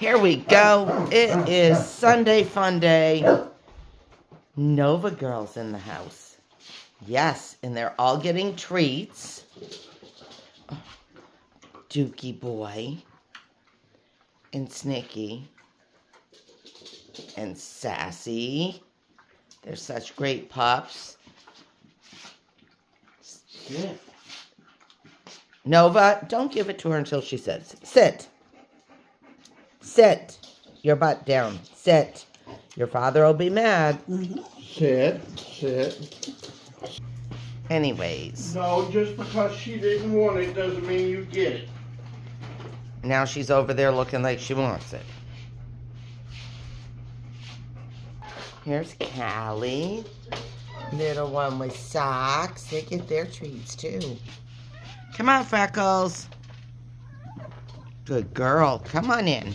Here we go. It is Sunday fun day. Nova girls in the house. Yes, and they're all getting treats. Dookie boy and Snicky and Sassy. They're such great pups. Sit. Nova, don't give it to her until she sits. Sit. Sit. Your butt down. Sit. Your father will be mad. Sit, sit. Anyways. No, just because she didn't want it doesn't mean you get it. Now she's over there looking like she wants it. Here's Callie. Little one with socks. They get their treats too. Come on, Freckles. Good girl. Come on in.